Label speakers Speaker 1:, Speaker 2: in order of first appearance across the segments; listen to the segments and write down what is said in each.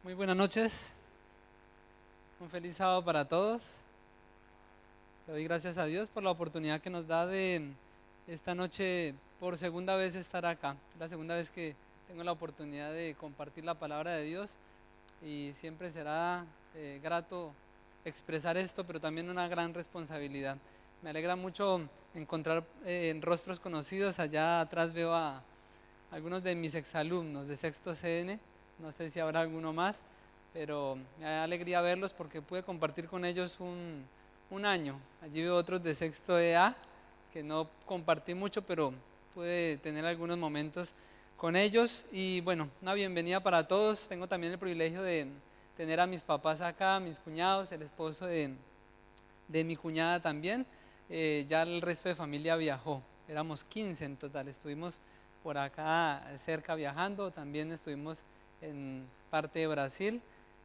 Speaker 1: Muy buenas noches, un feliz sábado para todos. Le doy gracias a Dios por la oportunidad que nos da de esta noche por segunda vez estar acá. La segunda vez que tengo la oportunidad de compartir la palabra de Dios y siempre será grato expresar esto, pero también una gran responsabilidad. Me alegra mucho encontrar rostros conocidos. Allá atrás veo a algunos de mis exalumnos de sexto CN, no sé si habrá alguno más, pero me da alegría verlos porque pude compartir con ellos un año. Allí veo otros de sexto EA que no compartí mucho, pero pude tener algunos momentos con ellos. Y bueno, una bienvenida para todos. Tengo también el privilegio de tener a mis papás acá, mis cuñados, el esposo de mi cuñada también. Ya el resto de familia viajó, éramos 15 en total, estuvimos por acá cerca viajando, también estuvimos en parte de Brasil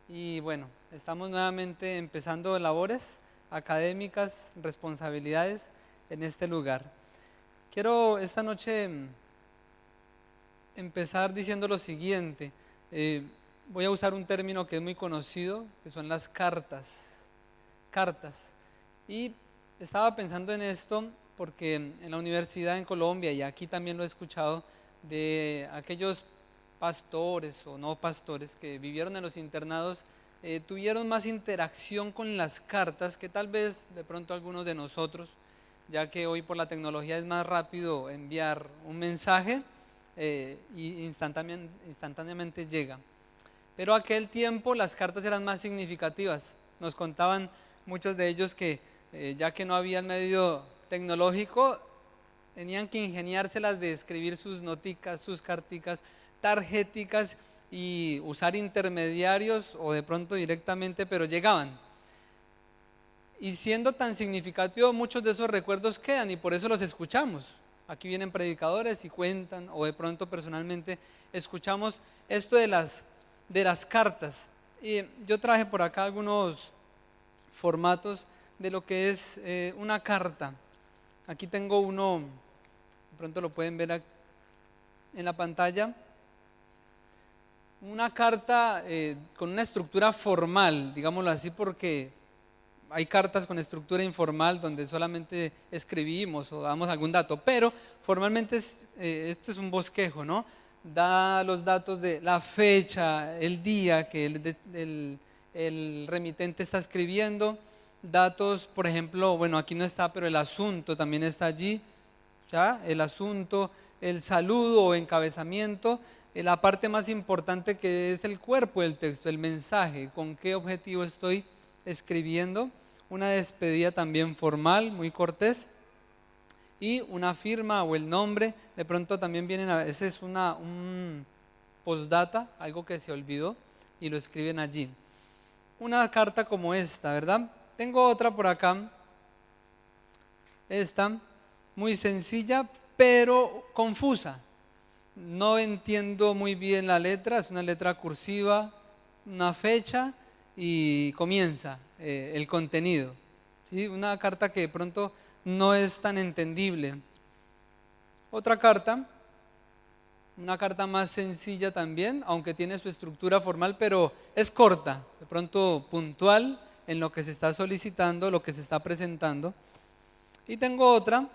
Speaker 1: y bueno, estamos nuevamente empezando labores académicas, responsabilidades en este lugar. Quiero esta noche empezar diciendo lo siguiente. Voy a usar un término que es muy conocido, que son las cartas. Cartas. Y estaba pensando en esto porque en la universidad en Colombia, y aquí también lo he escuchado, de aquellos pastores o no pastores que vivieron en los internados, tuvieron más interacción con las cartas que tal vez de pronto algunos de nosotros, ya que hoy por la tecnología es más rápido enviar un mensaje y instantáneamente llega. Pero aquel tiempo las cartas eran más significativas. Nos contaban muchos de ellos que ya que no había el medio tecnológico, tenían que ingeniárselas de escribir sus noticas, sus carticas, tarjeticas y usar intermediarios o de pronto directamente, pero llegaban. Y siendo tan significativo, muchos de esos recuerdos quedan y por eso los escuchamos. Aquí vienen predicadores y cuentan, o de pronto personalmente escuchamos esto de las cartas. Y yo traje por acá algunos formatos de lo que es una carta. Aquí tengo uno, de pronto lo pueden ver en la pantalla. Una carta con una estructura formal, digámoslo así, porque hay cartas con estructura informal donde solamente escribimos o damos algún dato, pero formalmente esto es un bosquejo, ¿no? Da los datos de la fecha, el día que el remitente está escribiendo, datos, por ejemplo, bueno, aquí no está, pero el asunto también está allí, ¿ya? El asunto, el saludo o encabezamiento, la parte más importante que es el cuerpo del texto, el mensaje, con qué objetivo estoy escribiendo, una despedida también formal, muy cortés, y una firma o el nombre. De pronto también vienen a veces un postdata, algo que se olvidó y lo escriben allí. Una carta como esta, ¿verdad? Tengo otra por acá, esta, muy sencilla, pero confusa. No entiendo muy bien la letra, es una letra cursiva, una fecha y comienza el contenido. ¿Sí? Una carta que de pronto no es tan entendible. Otra carta, una carta más sencilla también, aunque tiene su estructura formal, pero es corta, de pronto puntual en lo que se está solicitando, lo que se está presentando. Y tengo otra,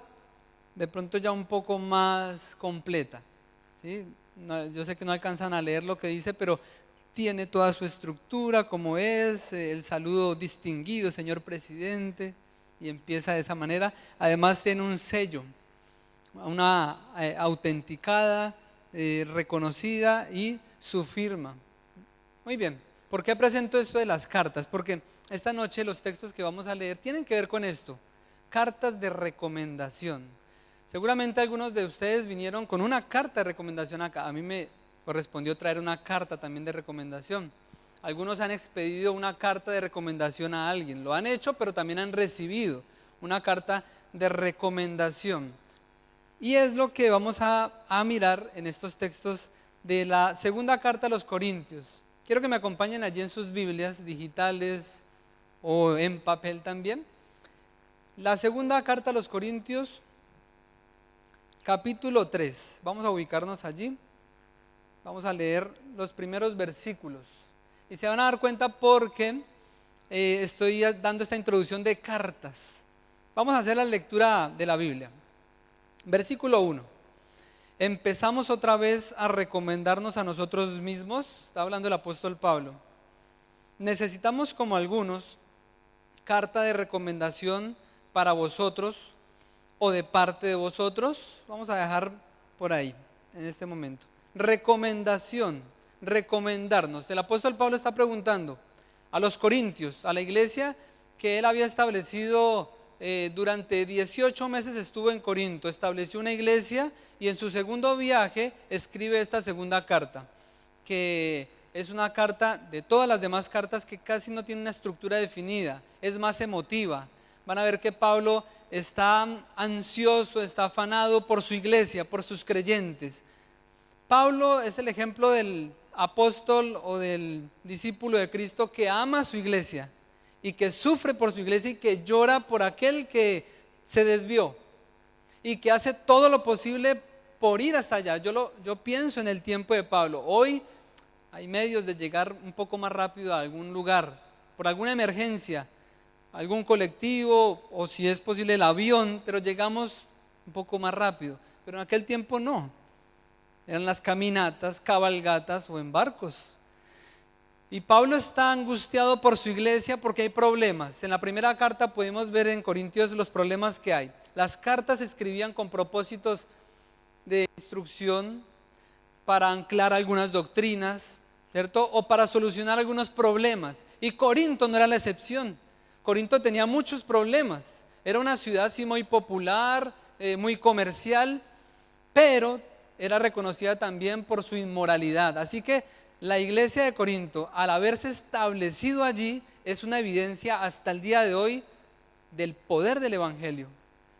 Speaker 1: de pronto ya un poco más completa. ¿Sí? Yo sé que no alcanzan a leer lo que dice, pero tiene toda su estructura, como es, el saludo distinguido, señor presidente, y empieza de esa manera. Además tiene un sello, una autenticada, reconocida y su firma. Muy bien, ¿por qué presento esto de las cartas? Porque esta noche los textos que vamos a leer tienen que ver con esto, cartas de recomendación. Seguramente algunos de ustedes vinieron con una carta de recomendación acá. A mí me correspondió traer una carta también de recomendación. Algunos han expedido una carta de recomendación a alguien. Lo han hecho, pero también han recibido una carta de recomendación. Y es lo que vamos a mirar en estos textos de la segunda carta a los Corintios. Quiero que me acompañen allí en sus Biblias digitales o en papel también. La segunda carta a los Corintios, capítulo 3. Vamos a ubicarnos allí. Vamos a leer los primeros versículos. Y se van a dar cuenta porque estoy dando esta introducción de cartas. Vamos a hacer la lectura de la Biblia. Versículo 1. Empezamos otra vez a recomendarnos a nosotros mismos. Está hablando el apóstol Pablo. Necesitamos, como algunos, carta de recomendación para vosotros o de parte de vosotros. Vamos a dejar por ahí en este momento. Recomendación, recomendarnos. El apóstol Pablo está preguntando a los corintios, a la iglesia que él había establecido durante 18 meses estuvo en Corinto, estableció una iglesia y en su segundo viaje escribe esta segunda carta, que es una carta de todas las demás cartas que casi no tiene una estructura definida, es más emotiva. Van a ver que Pablo está ansioso, está afanado por su iglesia, por sus creyentes. Pablo es el ejemplo del apóstol o del discípulo de Cristo que ama a su iglesia y que sufre por su iglesia y que llora por aquel que se desvió y que hace todo lo posible por ir hasta allá. Yo pienso en el tiempo de Pablo. Hoy hay medios de llegar un poco más rápido a algún lugar, por alguna emergencia, algún colectivo o si es posible el avión, pero llegamos un poco más rápido. Pero en aquel tiempo no. Eran las caminatas, cabalgatas o en barcos. Y Pablo está angustiado por su iglesia porque hay problemas. En la primera carta pudimos ver en Corintios los problemas que hay. Las cartas se escribían con propósitos de instrucción, para anclar algunas doctrinas, ¿cierto? O para solucionar algunos problemas. Y Corinto no era la excepción. Corinto tenía muchos problemas. Era una ciudad sí muy popular, muy comercial, pero era reconocida también por su inmoralidad. Así que la iglesia de Corinto, al haberse establecido allí, es una evidencia hasta el día de hoy del poder del evangelio.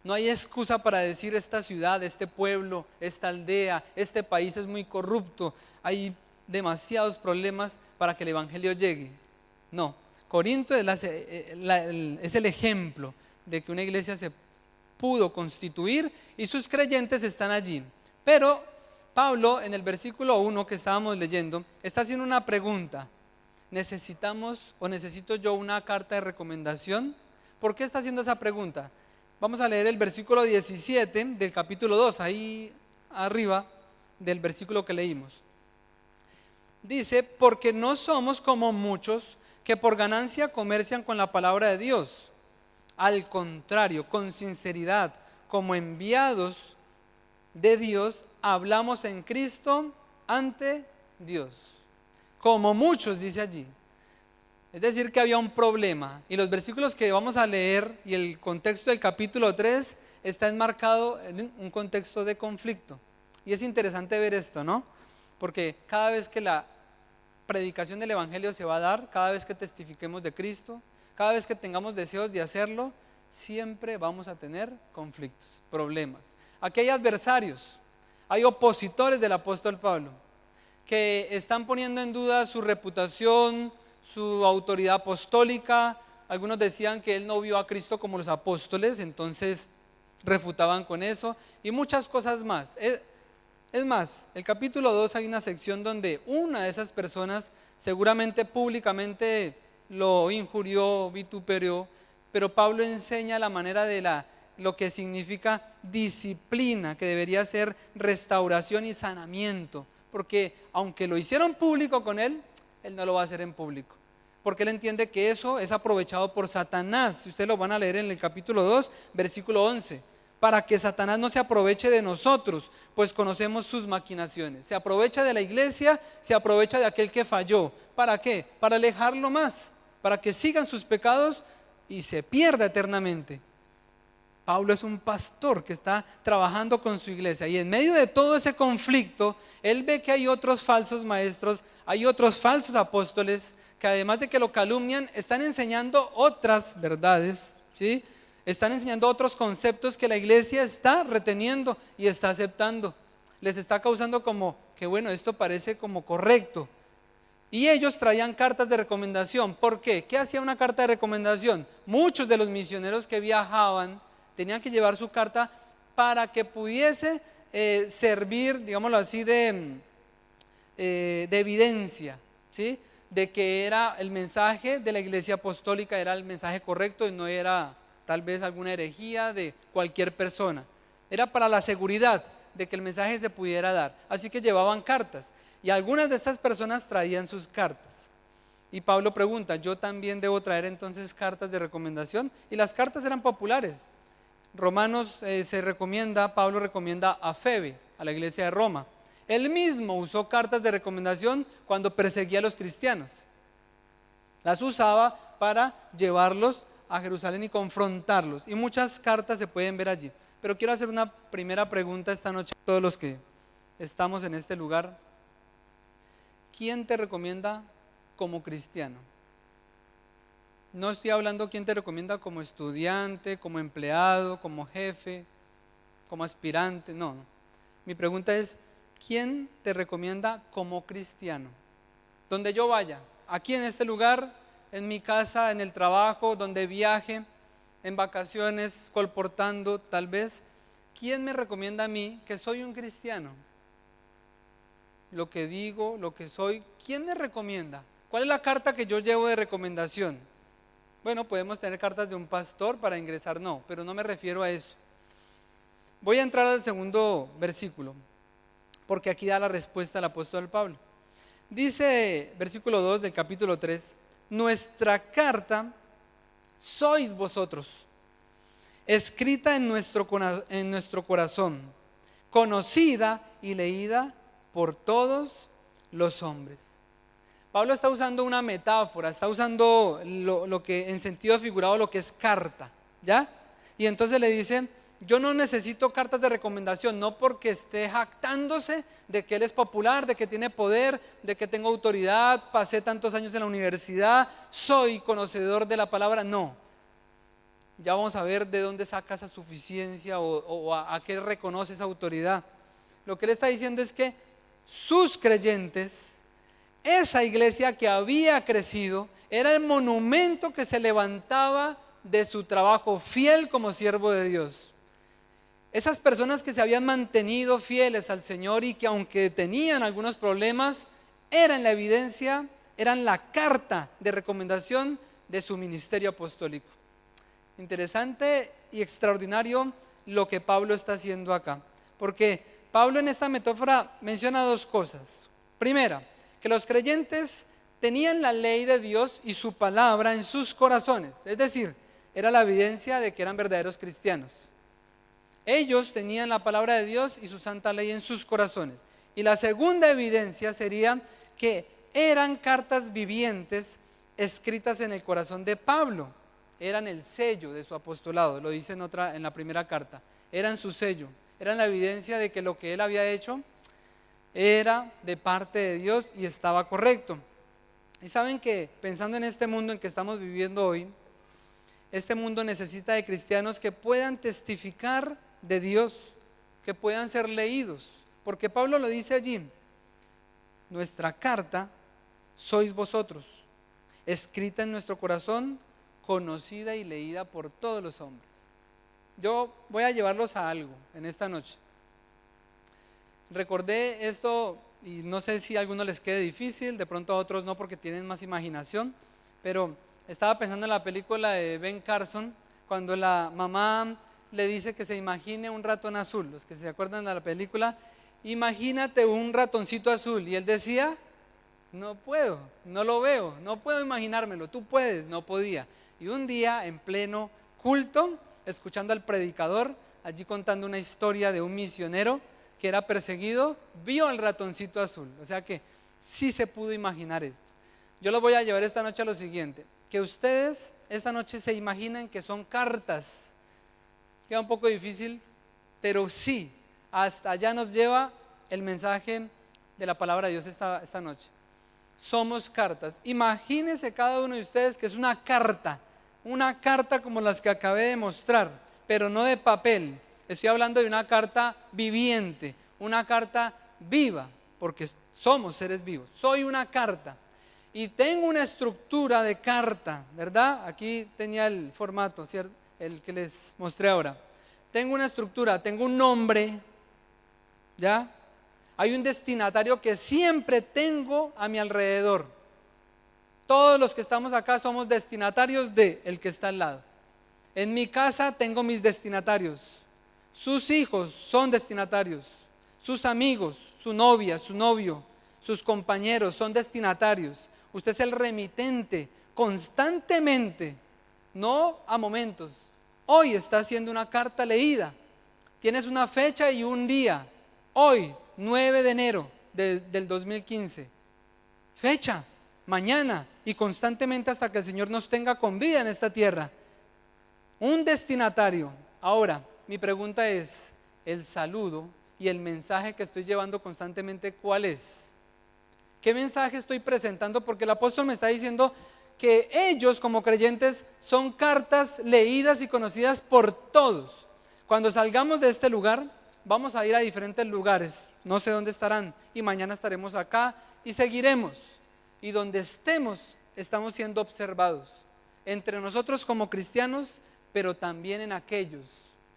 Speaker 1: No hay excusa para decir esta ciudad, este pueblo, esta aldea, este país es muy corrupto, hay demasiados problemas para que el evangelio llegue. No, Corinto es el ejemplo de que una iglesia se pudo constituir y sus creyentes están allí. Pero Pablo, en el versículo 1 que estábamos leyendo, está haciendo una pregunta. ¿Necesitamos o necesito yo una carta de recomendación? ¿Por qué está haciendo esa pregunta? Vamos a leer el versículo 17 del capítulo 2, ahí arriba del versículo que leímos. Dice, porque no somos como muchos que por ganancia comercian con la palabra de Dios. Al contrario, con sinceridad, como enviados de Dios, hablamos en Cristo ante Dios. Como muchos, dice allí. Es decir, que había un problema. Y los versículos que vamos a leer y el contexto del capítulo 3 está enmarcado en un contexto de conflicto. Y es interesante ver esto, ¿no? Porque cada vez que la predicación del evangelio se va a dar, cada vez que testifiquemos de Cristo, cada vez que tengamos deseos de hacerlo, siempre vamos a tener conflictos, problemas. Aquí hay adversarios, hay opositores del apóstol Pablo que están poniendo en duda su reputación, su autoridad apostólica. Algunos decían que él no vio a Cristo como los apóstoles, entonces refutaban con eso y muchas cosas más. Es más, el capítulo 2 hay una sección donde una de esas personas seguramente públicamente lo injurió, vituperió, pero Pablo enseña la manera de lo que significa disciplina, que debería ser restauración y sanamiento, porque aunque lo hicieron público con él, él no lo va a hacer en público, porque él entiende que eso es aprovechado por Satanás. Si ustedes lo van a leer en el capítulo 2, versículo 11, para que Satanás no se aproveche de nosotros, pues conocemos sus maquinaciones. Se aprovecha de la iglesia, se aprovecha de aquel que falló. ¿Para qué? Para alejarlo más, para que sigan sus pecados y se pierda eternamente. Pablo es un pastor que está trabajando con su iglesia y en medio de todo ese conflicto, él ve que hay otros falsos maestros, hay otros falsos apóstoles que además de que lo calumnian, están enseñando otras verdades, ¿sí? Están enseñando otros conceptos que la iglesia está reteniendo y está aceptando. Les está causando como que bueno, esto parece como correcto. Y ellos traían cartas de recomendación. ¿Por qué? ¿Qué hacía una carta de recomendación? Muchos de los misioneros que viajaban tenían que llevar su carta para que pudiese servir, digámoslo así, de evidencia, ¿sí? de que era el mensaje de la iglesia apostólica, era el mensaje correcto y no era tal vez alguna herejía de cualquier persona. Era para la seguridad de que el mensaje se pudiera dar. Así que llevaban cartas y algunas de estas personas traían sus cartas. Y Pablo pregunta, ¿yo también debo traer entonces cartas de recomendación? Y las cartas eran populares. Romanos Pablo recomienda a Febe, a la iglesia de Roma. Él mismo usó cartas de recomendación cuando perseguía a los cristianos. Las usaba para llevarlos a Jerusalén y confrontarlos. Y muchas cartas se pueden ver allí. Pero quiero hacer una primera pregunta esta noche a todos los que estamos en este lugar. ¿Quién te recomienda como cristiano? No estoy hablando quién te recomienda como estudiante, como empleado, como jefe, como aspirante, no. Mi pregunta es, ¿quién te recomienda como cristiano? Donde yo vaya, aquí en este lugar, en mi casa, en el trabajo, donde viaje, en vacaciones, colportando tal vez, ¿quién me recomienda a mí que soy un cristiano? Lo que digo, lo que soy, ¿quién me recomienda? ¿Cuál es la carta que yo llevo de recomendación? Bueno, podemos tener cartas de un pastor para ingresar, no, pero no me refiero a eso. Voy a entrar al segundo versículo, porque aquí da la respuesta el apóstol Pablo. Dice, versículo 2 del capítulo 3, nuestra carta sois vosotros, escrita en nuestro corazón, conocida y leída por todos los hombres. Pablo está usando una metáfora, está usando lo que en sentido figurado lo que es carta, ¿ya? Y entonces le dicen, yo no necesito cartas de recomendación, no porque esté jactándose de que él es popular, de que tiene poder, de que tengo autoridad, pasé tantos años en la universidad, soy conocedor de la palabra, no. Ya vamos a ver de dónde saca esa suficiencia o a qué reconoce esa autoridad. Lo que él está diciendo es que sus creyentes, esa iglesia que había crecido, era el monumento que se levantaba de su trabajo fiel como siervo de Dios. Esas personas que se habían mantenido fieles al Señor y que aunque tenían algunos problemas, eran la evidencia, eran la carta de recomendación de su ministerio apostólico. Interesante y extraordinario lo que Pablo está haciendo acá, porque Pablo en esta metáfora menciona dos cosas. Primera, que los creyentes tenían la ley de Dios y su palabra en sus corazones, es decir, era la evidencia de que eran verdaderos cristianos. Ellos tenían la palabra de Dios y su santa ley en sus corazones. Y la segunda evidencia sería que eran cartas vivientes escritas en el corazón de Pablo. Eran el sello de su apostolado, lo dice en la primera carta. Eran su sello, eran la evidencia de que lo que él había hecho era de parte de Dios y estaba correcto. Y saben que pensando en este mundo en que estamos viviendo hoy, este mundo necesita de cristianos que puedan testificar de Dios, que puedan ser leídos, porque Pablo lo dice allí, nuestra carta sois vosotros, escrita en nuestro corazón, conocida y leída por todos los hombres. Yo voy a llevarlos a algo en esta noche. Recordé esto y no sé si a algunos les quede difícil, de pronto a otros no porque tienen más imaginación, pero estaba pensando en la película de Ben Carson, cuando la mamá le dice que se imagine un ratón azul. Los que se acuerdan de la película, imagínate un ratoncito azul, y él decía, no puedo, no lo veo, no puedo imaginármelo, tú puedes, no podía. Y un día en pleno culto, escuchando al predicador allí contando una historia de un misionero que era perseguido, vio al ratoncito azul. O sea que sí se pudo imaginar esto. Yo los voy a llevar esta noche a lo siguiente, que ustedes esta noche se imaginen que son cartas. Queda un poco difícil, pero sí, hasta allá nos lleva el mensaje de la palabra de Dios esta noche. Somos cartas. Imagínense cada uno de ustedes que es una carta como las que acabé de mostrar, pero no de papel. Estoy hablando de una carta viviente, una carta viva, porque somos seres vivos. Soy una carta y tengo una estructura de carta, ¿verdad? Aquí tenía el formato, ¿cierto? El que les mostré ahora. Tengo una estructura, tengo un nombre, ¿ya? Hay un destinatario que siempre tengo a mi alrededor. Todos los que estamos acá somos destinatarios de el que está al lado. En mi casa tengo mis destinatarios. Sus hijos son destinatarios. Sus amigos, su novia, su novio, sus compañeros son destinatarios. Usted es el remitente constantemente, no a momentos. Hoy está haciendo una carta leída. Tienes una fecha y un día. Hoy, 9 de enero del 2015. Fecha, mañana y constantemente hasta que el Señor nos tenga con vida en esta tierra. Un destinatario. Ahora, mi pregunta es, el saludo y el mensaje que estoy llevando constantemente, ¿cuál es? ¿Qué mensaje estoy presentando? Porque el apóstol me está diciendo que ellos como creyentes son cartas leídas y conocidas por todos. Cuando salgamos de este lugar, vamos a ir a diferentes lugares, no sé dónde estarán, y mañana estaremos acá y seguiremos. Y donde estemos, estamos siendo observados, entre nosotros como cristianos, pero también en aquellos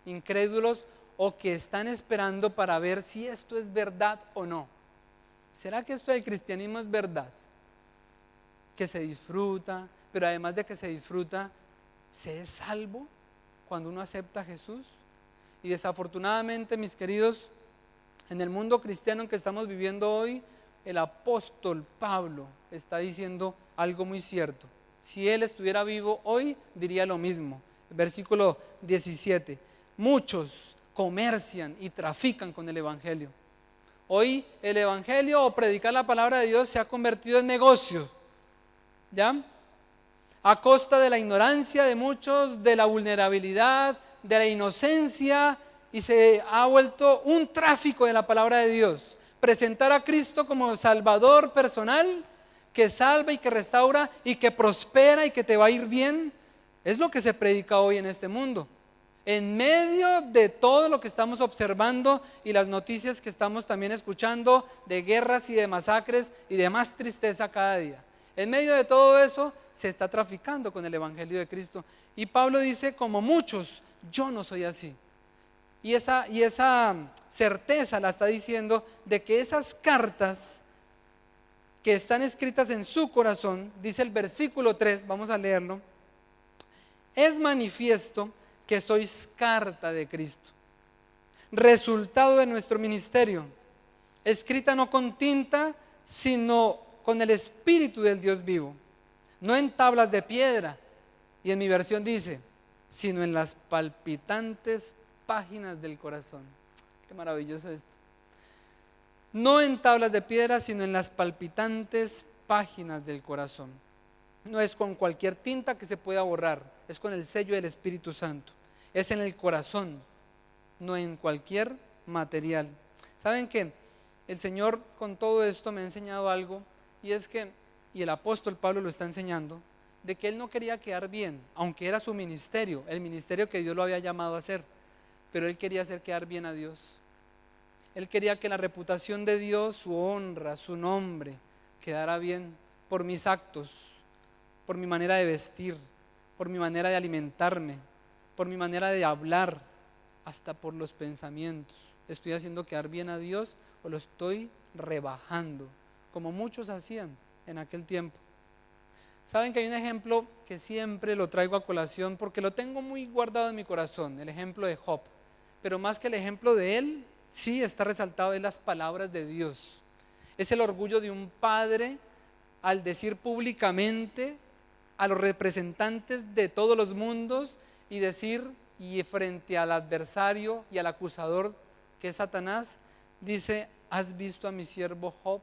Speaker 1: incrédulos o que están esperando para ver si esto es verdad o no. ¿Será que esto del cristianismo es verdad? Que se disfruta, pero además de que se disfruta, ¿se es salvo cuando uno acepta a Jesús? Y desafortunadamente, mis queridos, en el mundo cristiano en que estamos viviendo hoy, el apóstol Pablo está diciendo algo muy cierto. Si él estuviera vivo hoy, diría lo mismo. Versículo 17. Muchos comercian y trafican con el evangelio. Hoy el evangelio o predicar la palabra de Dios se ha convertido en negocio, ¿ya? A costa de la ignorancia de muchos, de la vulnerabilidad, de la inocencia, y se ha vuelto un tráfico de la palabra de Dios. Presentar a Cristo como Salvador personal, que salva y que restaura y que prospera y que te va a ir bien, es lo que se predica hoy en este mundo. En medio de todo lo que estamos observando y las noticias que estamos también escuchando de guerras y de masacres y de más tristeza cada día. En medio de todo eso se está traficando con el evangelio de Cristo. Y Pablo dice, como muchos, yo no soy así. Y esa certeza la está diciendo de que esas cartas que están escritas en su corazón, dice el versículo 3, vamos a leerlo, es manifiesto que sois carta de Cristo, resultado de nuestro ministerio, escrita no con tinta, sino con el Espíritu del Dios vivo, no en tablas de piedra, y en mi versión dice, sino en las palpitantes páginas del corazón. Qué maravilloso esto. No en tablas de piedra, sino en las palpitantes páginas del corazón. No es con cualquier tinta que se pueda borrar, es con el sello del Espíritu Santo. Es en el corazón, no en cualquier material. ¿Saben qué? El Señor con todo esto me ha enseñado algo, y es que, y el apóstol Pablo lo está enseñando, de que él no quería quedar bien, aunque era su ministerio, el ministerio que Dios lo había llamado a hacer, pero él quería hacer quedar bien a Dios. Él quería que la reputación de Dios, su honra, su nombre, quedara bien por mis actos, por mi manera de vestir, por mi manera de alimentarme, por mi manera de hablar, hasta por los pensamientos. ¿Estoy haciendo quedar bien a Dios o lo estoy rebajando? Como muchos hacían en aquel tiempo. Saben que hay un ejemplo que siempre lo traigo a colación porque lo tengo muy guardado en mi corazón, el ejemplo de Job. Pero más que el ejemplo de él, sí está resaltado en las palabras de Dios. Es el orgullo de un padre al decir públicamente a los representantes de todos los mundos y decir, y frente al adversario y al acusador que es Satanás, dice, ¿has visto a mi siervo Job?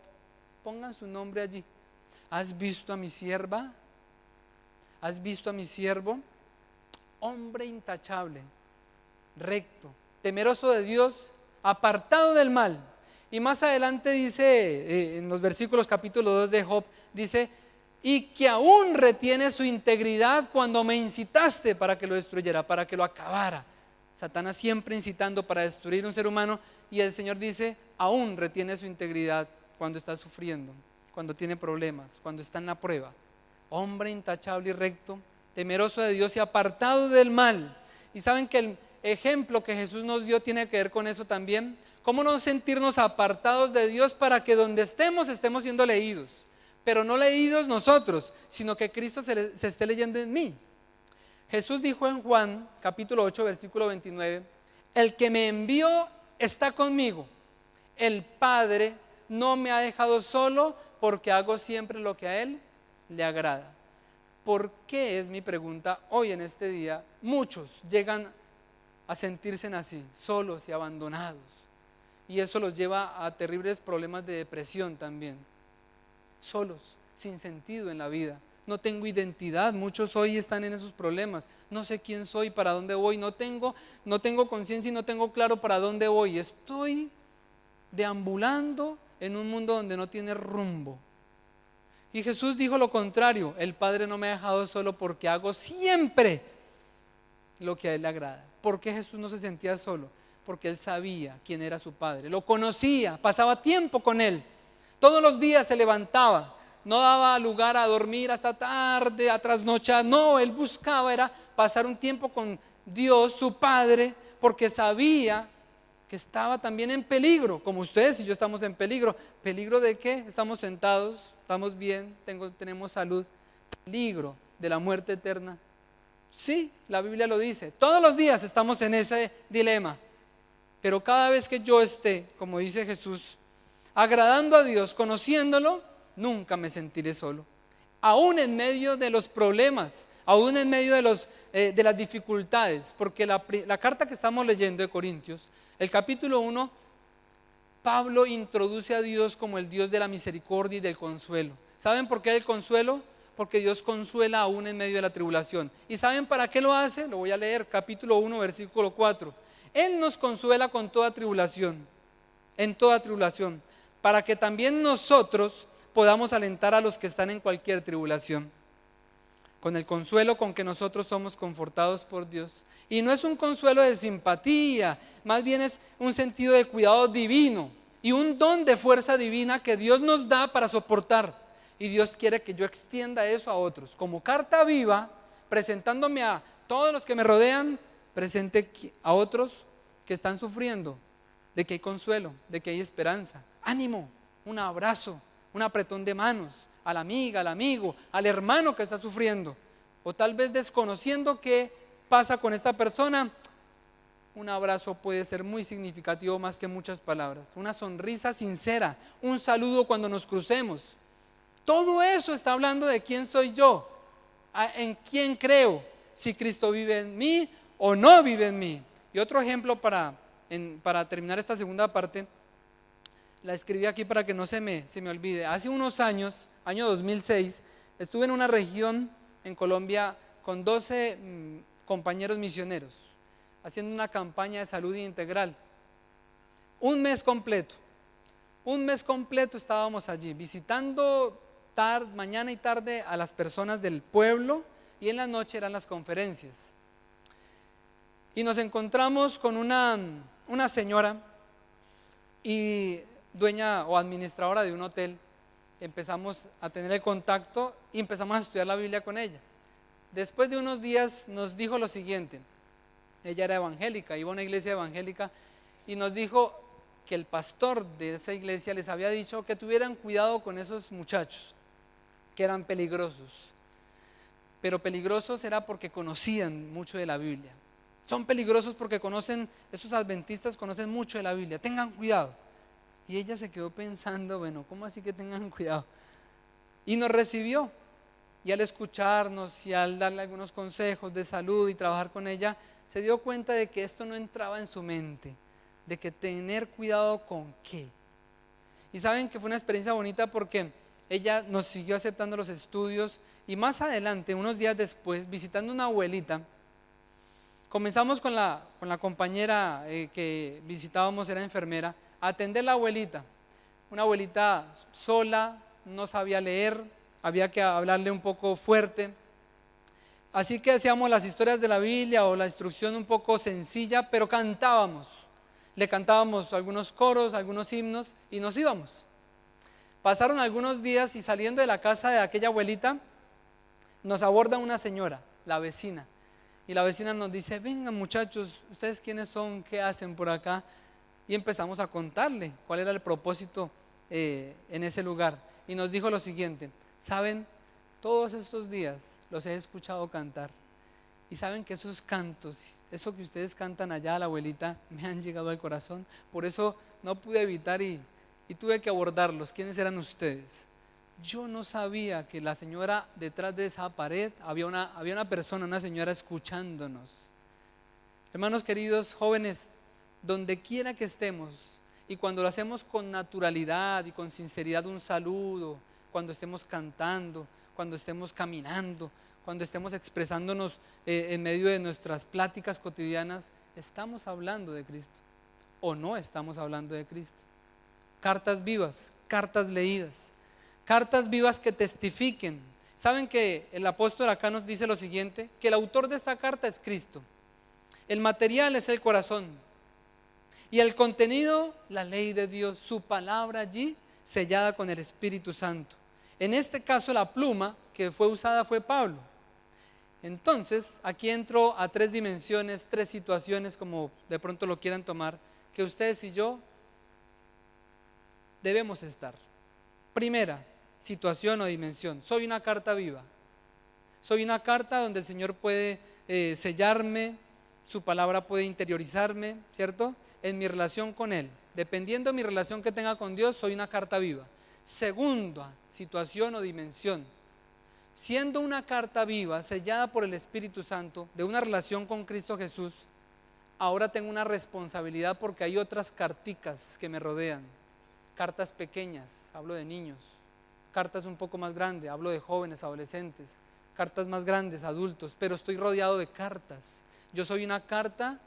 Speaker 1: Pongan su nombre allí. ¿Has visto a mi sierva? ¿Has visto a mi siervo? Hombre intachable, recto, temeroso de Dios, apartado del mal. Y más adelante dice, en los versículos capítulo 2 de Job, dice, y que aún retiene su integridad cuando me incitaste para que lo destruyera, para que lo acabara. Satanás siempre incitando para destruir un ser humano, y el Señor dice, aún retiene su integridad cuando está sufriendo, cuando tiene problemas, cuando está en la prueba. Hombre intachable y recto, temeroso de Dios y apartado del mal. Y saben que el ejemplo que Jesús nos dio tiene que ver con eso también. ¿Cómo no sentirnos apartados de Dios para que donde estemos siendo leídos? pero no leídos nosotros, sino que Cristo se esté leyendo en mí. Jesús dijo en Juan capítulo 8 versículo 29, el que me envió está conmigo, el Padre no me ha dejado solo porque hago siempre lo que a Él le agrada. ¿Por qué, es mi pregunta hoy en este día, muchos llegan a sentirse así, solos y abandonados? Y eso los lleva a terribles problemas de depresión también. Solos, sin sentido en la vida. No tengo identidad, muchos hoy están en esos problemas. No sé quién soy, para dónde voy, no tengo conciencia y no tengo claro para dónde voy. Estoy deambulando en un mundo donde no tiene rumbo. Y Jesús dijo lo contrario, el Padre no me ha dejado solo porque hago siempre lo que a Él le agrada. ¿Por qué Jesús no se sentía solo? Porque Él sabía quién era su Padre, lo conocía, pasaba tiempo con Él. Todos los días se levantaba, no daba lugar a dormir hasta tarde, a trasnochar. No, Él buscaba era pasar un tiempo con Dios, su Padre, porque sabía que estaba también en peligro, como ustedes y yo estamos en peligro. ¿Peligro de qué? Estamos sentados, estamos bien, tenemos salud. Peligro de la muerte eterna. Sí, la Biblia lo dice. Todos los días estamos en ese dilema. Pero cada vez que yo esté, como dice Jesús, agradando a Dios, conociéndolo, nunca me sentiré solo. Aún en medio de los problemas, aún en medio de las dificultades, porque la carta que estamos leyendo de Corintios, el capítulo 1, Pablo introduce a Dios como el Dios de la misericordia y del consuelo. ¿Saben por qué el consuelo? Porque Dios consuela aún en medio de la tribulación. ¿Y saben para qué lo hace? Lo voy a leer, capítulo 1, versículo 4. Él nos consuela con toda tribulación, en toda tribulación, para que también nosotros podamos alentar a los que están en cualquier tribulación, con el consuelo con que nosotros somos confortados por Dios. Y no es un consuelo de simpatía, más bien es un sentido de cuidado divino y un don de fuerza divina que Dios nos da para soportar. Y Dios quiere que yo extienda eso a otros. Como carta viva, presentándome a todos los que me rodean, presente a otros que están sufriendo, de que hay consuelo, de que hay esperanza. Ánimo, un abrazo, un apretón de manos a la amiga, al amigo, al hermano que está sufriendo, o tal vez desconociendo qué pasa con esta persona. Un abrazo puede ser muy significativo más que muchas palabras. Una sonrisa sincera, un saludo cuando nos crucemos. Todo eso está hablando de quién soy yo, en quién creo, si Cristo vive en mí o no vive en mí. Y otro ejemplo para terminar esta segunda parte, la escribí aquí para que no se me olvide. Hace unos años, año 2006, estuve en una región en Colombia con 12 compañeros misioneros, haciendo una campaña de salud integral. Un mes completo estábamos allí, visitando mañana y tarde a las personas del pueblo, y en la noche eran las conferencias. Y nos encontramos con una señora y dueña o administradora de un hotel. Empezamos a tener el contacto y empezamos a estudiar la Biblia con ella. Después de unos días nos dijo lo siguiente. Ella era evangélica, iba a una iglesia evangélica, y nos dijo que el pastor de esa iglesia les había dicho que tuvieran cuidado con esos muchachos, que eran peligrosos. Pero peligrosos era porque conocían mucho de la Biblia. Son peligrosos porque esos adventistas conocen mucho de la Biblia, tengan cuidado. Y ella se quedó pensando, bueno, ¿cómo así que tengan cuidado? Y nos recibió, y al escucharnos y al darle algunos consejos de salud y trabajar con ella, se dio cuenta de que esto no entraba en su mente, de que tener cuidado con qué. Y saben que fue una experiencia bonita porque ella nos siguió aceptando los estudios, y más adelante, unos días después, visitando una abuelita, comenzamos con la compañera que visitábamos, era enfermera, a atender la abuelita. Una abuelita sola, no sabía leer, había que hablarle un poco fuerte. Así que hacíamos las historias de la Biblia o la instrucción un poco sencilla, pero cantábamos. Le cantábamos algunos coros, algunos himnos, y nos íbamos. Pasaron algunos días y saliendo de la casa de aquella abuelita, nos aborda una señora, la vecina. Y la vecina nos dice, vengan muchachos, ¿ustedes quiénes son? ¿Qué hacen por acá? Y empezamos a contarle cuál era el propósito en ese lugar. y nos dijo lo siguiente: saben, todos estos días los he escuchado cantar, y saben que esos cantos, eso que ustedes cantan allá a la abuelita, me han llegado al corazón. Por eso no pude evitar y tuve que abordarlos. ¿Quiénes eran ustedes? Yo no sabía que la señora detrás de esa pared, había una persona, una señora escuchándonos. Hermanos queridos, jóvenes, donde quiera que estemos, y cuando lo hacemos con naturalidad y con sinceridad, un saludo, cuando estemos cantando, cuando estemos caminando, cuando estemos expresándonos en medio de nuestras pláticas cotidianas, ¿estamos hablando de Cristo o no estamos hablando de Cristo? Cartas vivas, cartas leídas, cartas vivas que testifiquen. ¿Saben que el apóstol acá nos dice lo siguiente? Que el autor de esta carta es Cristo. El material es el corazón y el contenido, la ley de Dios, su palabra allí sellada con el Espíritu Santo. En este caso la pluma que fue usada fue Pablo. Entonces aquí entro a 3 dimensiones, 3 situaciones, como de pronto lo quieran tomar, que ustedes y yo debemos estar. Primera situación o dimensión: soy una carta viva. Soy una carta donde el Señor puede sellarme, su palabra puede interiorizarme, ¿cierto? En mi relación con Él. Dependiendo de mi relación que tenga con Dios, soy una carta viva. Segunda situación o dimensión: siendo una carta viva, sellada por el Espíritu Santo, de una relación con Cristo Jesús, ahora tengo una responsabilidad porque hay otras carticas que me rodean. Cartas pequeñas, hablo de niños. Cartas un poco más grandes, hablo de jóvenes, adolescentes. Cartas más grandes, adultos, pero estoy rodeado de cartas. Yo soy una carta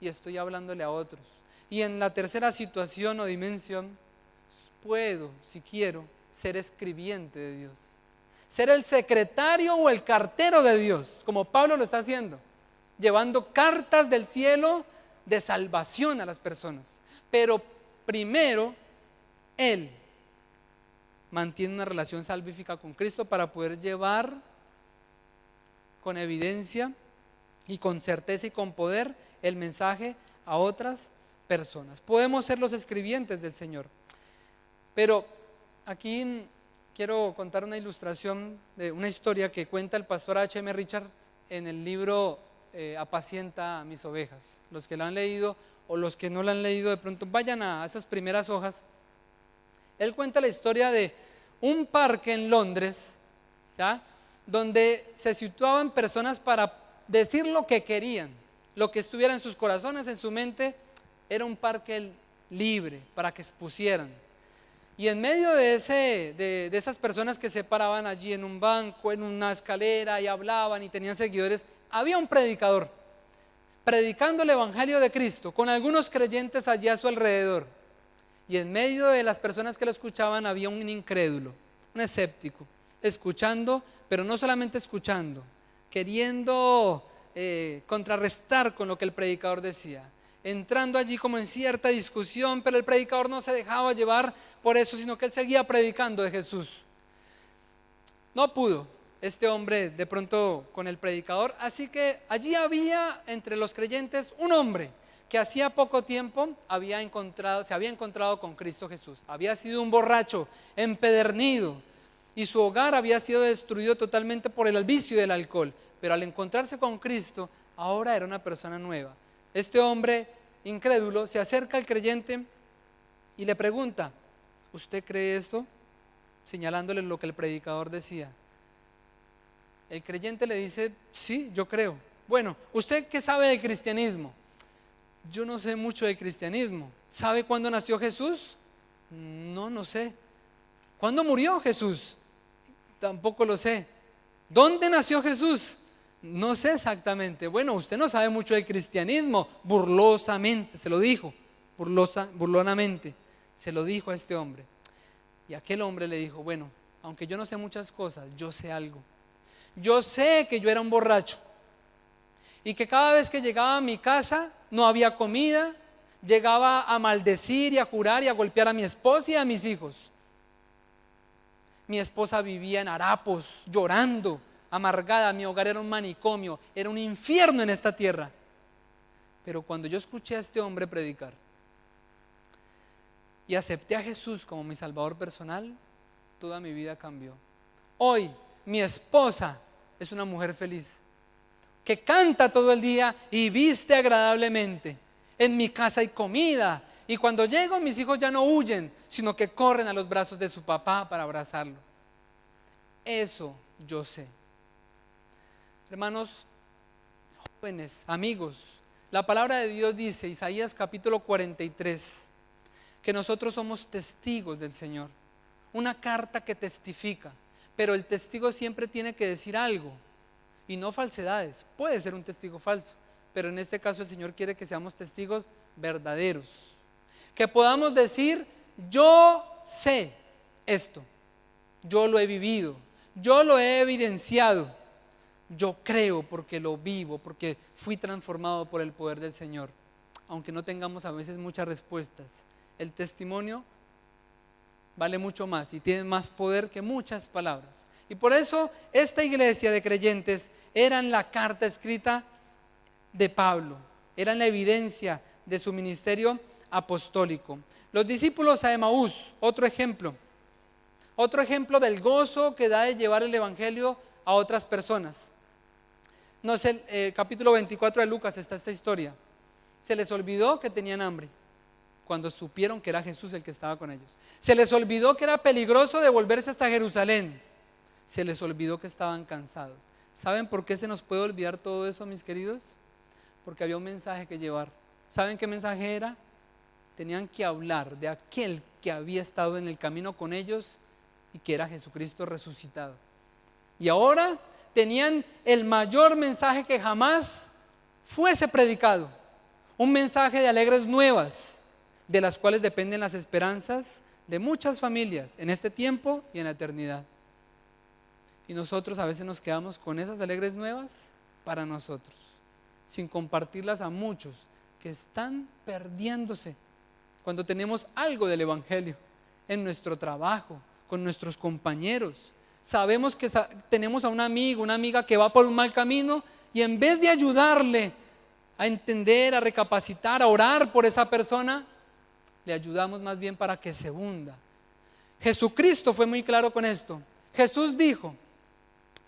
Speaker 1: y estoy hablándole a otros. Y en la tercera situación o dimensión, puedo, si quiero, ser escribiente de Dios. Ser el secretario o el cartero de Dios, como Pablo lo está haciendo, llevando cartas del cielo de salvación a las personas. Pero primero, él mantiene una relación salvífica con Cristo para poder llevar con evidencia y con certeza y con poder el mensaje a otras personas. Podemos ser los escribientes del Señor. Pero aquí quiero contar una ilustración de una historia que cuenta el pastor H.M. Richards en el libro Apacienta a mis ovejas. Los que lo han leído o los que no lo han leído, de pronto vayan a esas primeras hojas. Él cuenta la historia de un parque en Londres, ¿ya?, donde se situaban personas para decir lo que querían, lo que estuviera en sus corazones, en su mente. Era un parque libre para que expusieran. Y en medio de esas personas que se paraban allí en un banco, en una escalera, y hablaban y tenían seguidores, había un predicador predicando el evangelio de Cristo con algunos creyentes allí a su alrededor. Y en medio de las personas que lo escuchaban había un incrédulo, un escéptico, escuchando, pero no solamente escuchando, queriendo contrarrestar con lo que el predicador decía, entrando allí como en cierta discusión, pero el predicador no se dejaba llevar por eso, sino que él seguía predicando de Jesús. No pudo este hombre de pronto con el predicador, así que allí había entre los creyentes un hombre que hacía poco tiempo se había encontrado con Cristo Jesús. Había sido un borracho empedernido y su hogar había sido destruido totalmente por el vicio del alcohol, pero al encontrarse con Cristo ahora era una persona nueva. Este hombre incrédulo se acerca al creyente y le pregunta: ¿usted cree esto?, señalándole lo que el predicador decía. El creyente le dice: sí, yo creo. Bueno, ¿usted qué sabe del cristianismo? Yo no sé mucho del cristianismo. ¿Sabe cuándo nació Jesús? No sé. ¿Cuándo murió Jesús? Tampoco lo sé. ¿Dónde nació Jesús? No sé exactamente. Bueno, usted no sabe mucho del cristianismo. Burlosamente se lo dijo, burlonamente se lo dijo a este hombre. Y aquel hombre le dijo: bueno, aunque yo no sé muchas cosas, yo sé algo. Yo sé que yo era un borracho y que cada vez que llegaba a mi casa no había comida, llegaba a maldecir y a jurar y a golpear a mi esposa y a mis hijos. Mi esposa vivía en harapos, llorando, amargada. Mi hogar era un manicomio, era un infierno en esta tierra. Pero cuando yo escuché a este hombre predicar y acepté a Jesús como mi Salvador personal, toda mi vida cambió. Hoy mi esposa es una mujer feliz, que canta todo el día y viste agradablemente. En mi casa hay comida y cuando llego mis hijos ya no huyen, sino que corren a los brazos de su papá para abrazarlo. Eso yo sé. Hermanos, jóvenes, amigos, la palabra de Dios dice, Isaías capítulo 43, que nosotros somos testigos del Señor. Una carta que testifica, pero el testigo siempre tiene que decir algo y no falsedades. Puede ser un testigo falso, pero en este caso el Señor quiere que seamos testigos verdaderos, que podamos decir: yo sé esto, yo lo he vivido, yo lo he evidenciado, yo creo porque lo vivo, porque fui transformado por el poder del Señor. Aunque no tengamos a veces muchas respuestas, el testimonio vale mucho más y tiene más poder que muchas palabras. Y por eso esta iglesia de creyentes eran la carta escrita de Pablo, eran la evidencia de su ministerio apostólico. Los discípulos a Emaús, otro ejemplo del gozo que da de llevar el evangelio a otras personas. No sé, capítulo 24 de Lucas está esta historia. Se les olvidó que tenían hambre cuando supieron que era Jesús el que estaba con ellos. Se les olvidó que era peligroso devolverse hasta Jerusalén. Se les olvidó que estaban cansados. ¿Saben por qué se nos puede olvidar todo eso, mis queridos? Porque había un mensaje que llevar. ¿Saben qué mensaje era? Tenían que hablar de aquel que había estado en el camino con ellos y que era Jesucristo resucitado. Y ahora tenían el mayor mensaje que jamás fuese predicado. Un mensaje de alegres nuevas, de las cuales dependen las esperanzas de muchas familias en este tiempo y en la eternidad. Y nosotros a veces nos quedamos con esas alegres nuevas para nosotros, sin compartirlas a muchos que están perdiéndose cuando tenemos algo del evangelio en nuestro trabajo, con nuestros compañeros. Sabemos que tenemos a un amigo, una amiga que va por un mal camino y en vez de ayudarle a entender, a recapacitar, a orar por esa persona, le ayudamos más bien para que se hunda. Jesucristo fue muy claro con esto. Jesús dijo: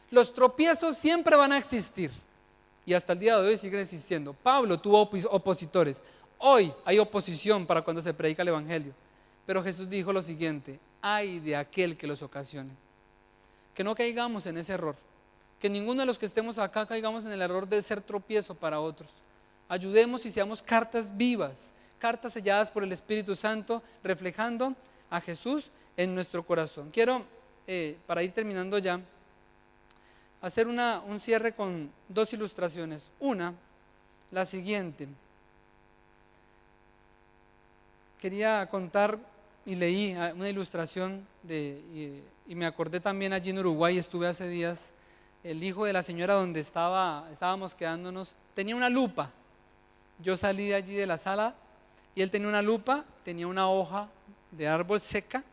Speaker 1: los tropiezos siempre van a existir y hasta el día de hoy siguen existiendo. Pablo tuvo opositores. Hoy hay oposición para cuando se predica el evangelio. Pero Jesús dijo lo siguiente: ay de aquel que los ocasione. Que no caigamos en ese error. Que ninguno de los que estemos acá caigamos en el error de ser tropiezo para otros. Ayudemos y seamos cartas vivas, cartas selladas por el Espíritu Santo, reflejando a Jesús en nuestro corazón. Quiero, para ir terminando ya, hacer un cierre con dos ilustraciones. Una, la siguiente. Quería contar y leí una ilustración y me acordé también allí en Uruguay, estuve hace días. El hijo de la señora donde estábamos quedándonos tenía una lupa. Yo salí de allí de la sala y él tenía una lupa, tenía una hoja de árbol seca.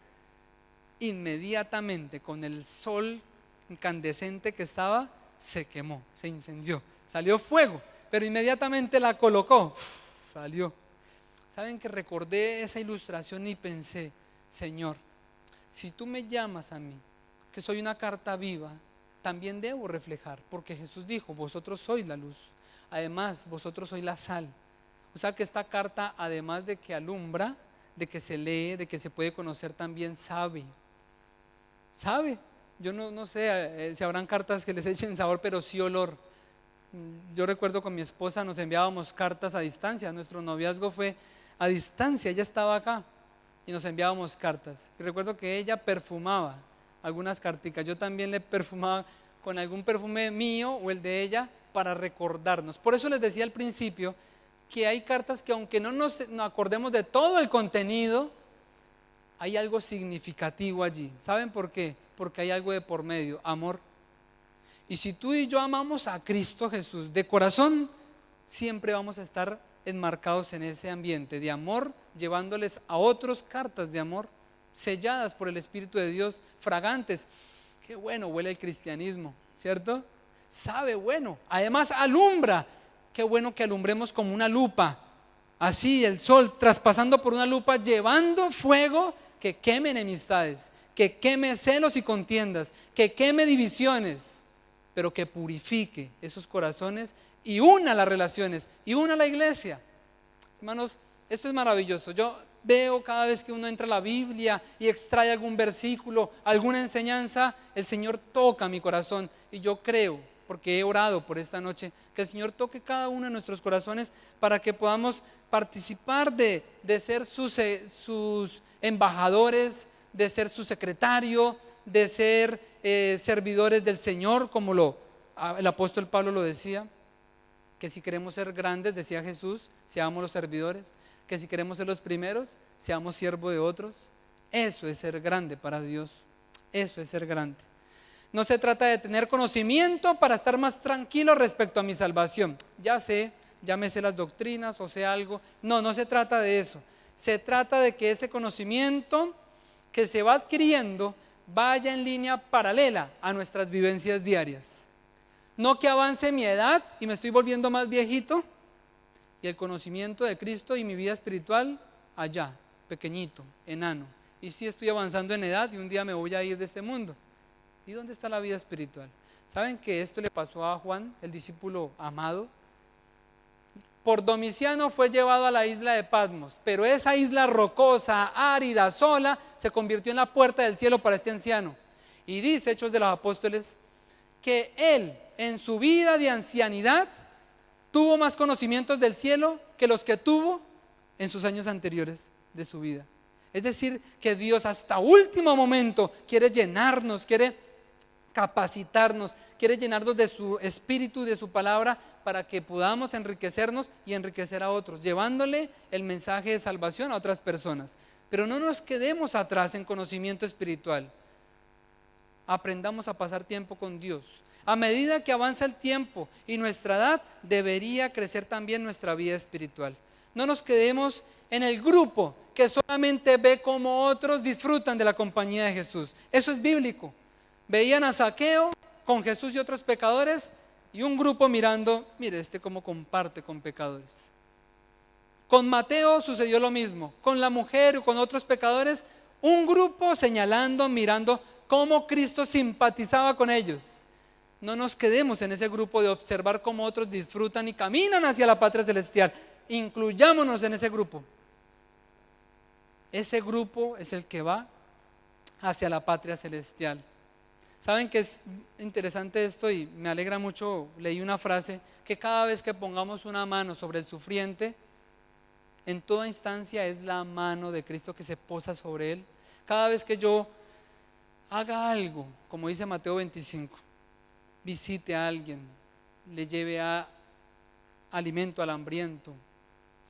Speaker 1: Inmediatamente, con el sol incandescente que estaba, se quemó, se incendió, salió fuego, pero inmediatamente la colocó, salió. ¿Saben que recordé esa ilustración y pensé: Señor, si tú me llamas a mí, que soy una carta viva, también debo reflejar, porque Jesús dijo: vosotros sois la luz, además vosotros sois la sal. O sea que esta carta, además de que alumbra, de que se lee, de que se puede conocer, también sabe. Yo no sé si habrán cartas que les echen sabor, pero sí olor. Yo recuerdo con mi esposa nos enviábamos cartas a distancia. Nuestro noviazgo fue a distancia, ella estaba acá y nos enviábamos cartas. Y recuerdo que ella perfumaba algunas carticas, yo también le perfumaba con algún perfume mío o el de ella para recordarnos. Por eso les decía al principio que hay cartas que, aunque no nos acordemos de todo el contenido, hay algo significativo allí. ¿Saben por qué? Porque hay algo de por medio: amor. Y si tú y yo amamos a Cristo Jesús de corazón, siempre vamos a estar enmarcados en ese ambiente de amor, llevándoles a otros cartas de amor, selladas por el Espíritu de Dios, fragantes. Qué bueno huele el cristianismo, ¿cierto? Sabe bueno, además alumbra. Qué bueno que alumbremos como una lupa, así el sol traspasando por una lupa, llevando fuego que queme enemistades, que queme celos y contiendas, que queme divisiones, pero que purifique esos corazones y una las relaciones y una la iglesia. Hermanos, esto es maravilloso. Yo veo cada vez que uno entra a la Biblia y extrae algún versículo, alguna enseñanza, el Señor toca mi corazón y yo creo, porque he orado por esta noche, que el Señor toque cada uno de nuestros corazones para que podamos participar de ser sus embajadores, de ser su secretario, de ser servidores del Señor, como el apóstol Pablo lo decía, que si queremos ser grandes, decía Jesús, seamos los servidores, que si queremos ser los primeros, seamos siervos de otros. Eso es ser grande para Dios, eso es ser grande. No se trata de tener conocimiento para estar más tranquilo respecto a mi salvación. Ya me sé las doctrinas o sé algo. No, no se trata de eso. Se trata de que ese conocimiento que se va adquiriendo vaya en línea paralela a nuestras vivencias diarias. No que avance mi edad y me estoy volviendo más viejito y el conocimiento de Cristo y mi vida espiritual allá, pequeñito, enano. Y sí estoy avanzando en edad y un día me voy a ir de este mundo. ¿Y dónde está la vida espiritual? ¿Saben que esto le pasó a Juan, el discípulo amado? Por Domiciano fue llevado a la isla de Patmos, pero esa isla rocosa, árida, sola, se convirtió en la puerta del cielo para este anciano. Y dice Hechos de los Apóstoles que él, en su vida de ancianidad, tuvo más conocimientos del cielo que los que tuvo en sus años anteriores de su vida. Es decir, que Dios hasta último momento quiere llenarnos, quiere capacitarnos, quiere llenarnos de su espíritu, de su palabra, para que podamos enriquecernos y enriquecer a otros, llevándole el mensaje de salvación a otras personas. Pero no nos quedemos atrás en conocimiento espiritual. Aprendamos a pasar tiempo con Dios. A medida que avanza el tiempo y nuestra edad, debería crecer también nuestra vida espiritual. No nos quedemos en el grupo que solamente ve cómo otros disfrutan de la compañía de Jesús. Eso es bíblico. Veían a Zaqueo con Jesús y otros pecadores y un grupo mirando, mire cómo comparte con pecadores. Con Mateo sucedió lo mismo, con la mujer y con otros pecadores, un grupo señalando, mirando cómo Cristo simpatizaba con ellos. No nos quedemos en ese grupo de observar cómo otros disfrutan y caminan hacia la patria celestial. Incluyámonos en ese grupo. Ese grupo es el que va hacia la patria celestial. ¿Saben que es interesante esto y me alegra mucho? Leí una frase que cada vez que pongamos una mano sobre el sufriente, en toda instancia es la mano de Cristo que se posa sobre él. Cada vez que yo haga algo, como dice Mateo 25, visite a alguien, le lleve alimento al hambriento,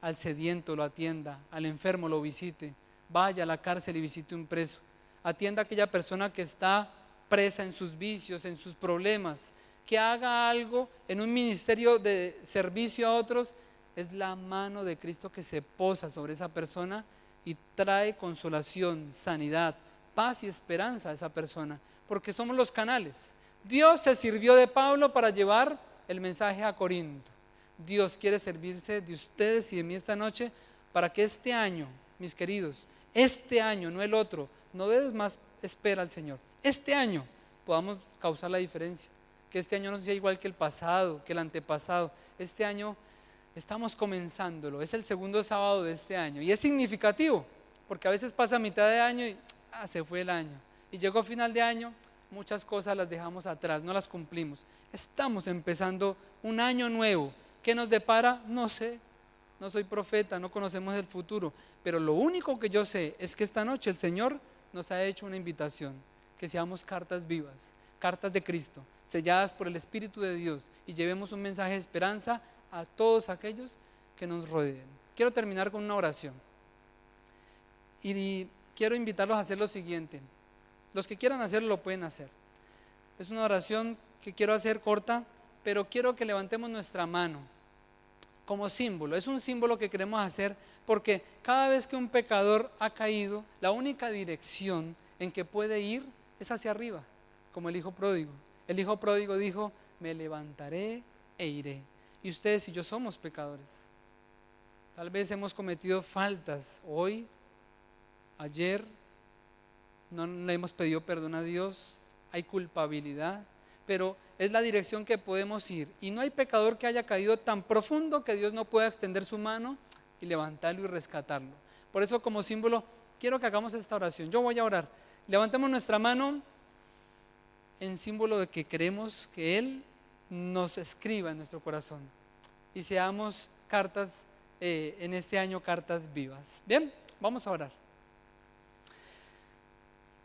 Speaker 1: al sediento lo atienda, al enfermo lo visite, vaya a la cárcel y visite un preso, atienda a aquella persona que está presa en sus vicios, en sus problemas, que haga algo en un ministerio de servicio a otros. Es la mano de Cristo que se posa sobre esa persona y trae consolación, sanidad, paz y esperanza a esa persona, porque somos los canales. Dios se sirvió de Pablo para llevar el mensaje a Corinto. Dios quiere servirse de ustedes y de mí esta noche para que este año, mis queridos, este año, no el otro, no des más espera al Señor. Este año podamos causar la diferencia, que este año no sea igual que el pasado, que el antepasado. Este año estamos comenzándolo, es el segundo sábado de este año y es significativo, porque a veces pasa mitad de año y se fue el año, y llegó final de año, muchas cosas las dejamos atrás, no las cumplimos. Estamos empezando un año nuevo. ¿Qué nos depara? No sé, no soy profeta, no conocemos el futuro, pero lo único que yo sé es que esta noche el Señor nos ha hecho una invitación, que seamos cartas vivas, cartas de Cristo, selladas por el Espíritu de Dios, y llevemos un mensaje de esperanza a todos aquellos que nos rodeen. Quiero terminar con una oración y quiero invitarlos a hacer lo siguiente. Los que quieran hacerlo lo pueden hacer. Es una oración que quiero hacer corta, pero quiero que levantemos nuestra mano como símbolo. Es un símbolo que queremos hacer porque cada vez que un pecador ha caído, la única dirección en que puede ir es hacia arriba, como el hijo pródigo. El hijo pródigo dijo: me levantaré e iré. Y ustedes y yo somos pecadores. Tal vez hemos cometido faltas hoy, ayer, no le hemos pedido perdón a Dios, hay culpabilidad, pero es la dirección que podemos ir. Y no hay pecador que haya caído tan profundo que Dios no pueda extender su mano y levantarlo y rescatarlo. Por eso, como símbolo, quiero que hagamos esta oración. Yo voy a orar. Levantemos nuestra mano en símbolo de que queremos que Él nos escriba en nuestro corazón y seamos cartas, en este año, cartas vivas. Bien, vamos a orar.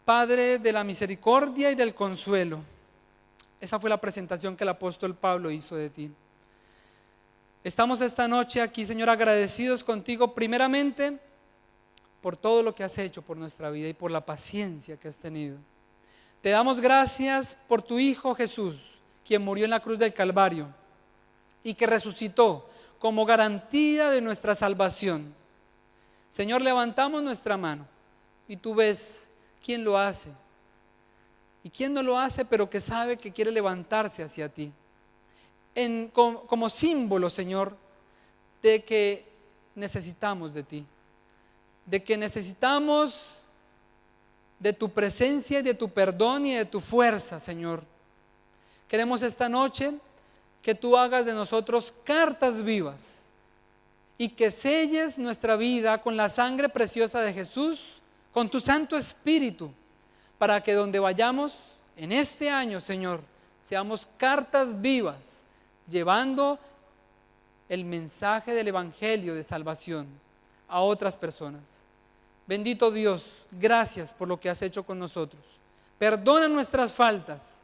Speaker 1: Padre de la misericordia y del consuelo, esa fue la presentación que el apóstol Pablo hizo de ti. Estamos esta noche aquí, Señor, agradecidos contigo primeramente por todo lo que has hecho por nuestra vida y por la paciencia que has tenido. Te damos gracias por tu Hijo Jesús, quien murió en la cruz del Calvario y que resucitó como garantía de nuestra salvación. Señor, levantamos nuestra mano y tú ves quién lo hace y quién no lo hace, pero que sabe que quiere levantarse hacia ti. Como símbolo, Señor, de que necesitamos de ti, de que necesitamos de tu presencia y de tu perdón y de tu fuerza, Señor. Queremos esta noche que tú hagas de nosotros cartas vivas y que selles nuestra vida con la sangre preciosa de Jesús, con tu Santo Espíritu, para que donde vayamos en este año, Señor, seamos cartas vivas, llevando el mensaje del Evangelio de salvación a otras personas. Bendito Dios, gracias por lo que has hecho con nosotros. Perdona nuestras faltas.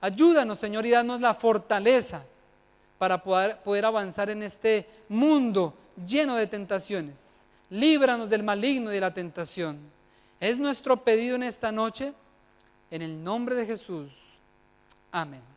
Speaker 1: Ayúdanos, Señor, y danos la fortaleza para poder avanzar en este mundo lleno de tentaciones. Líbranos del maligno y de la tentación. Es nuestro pedido en esta noche, en el nombre de Jesús. Amén.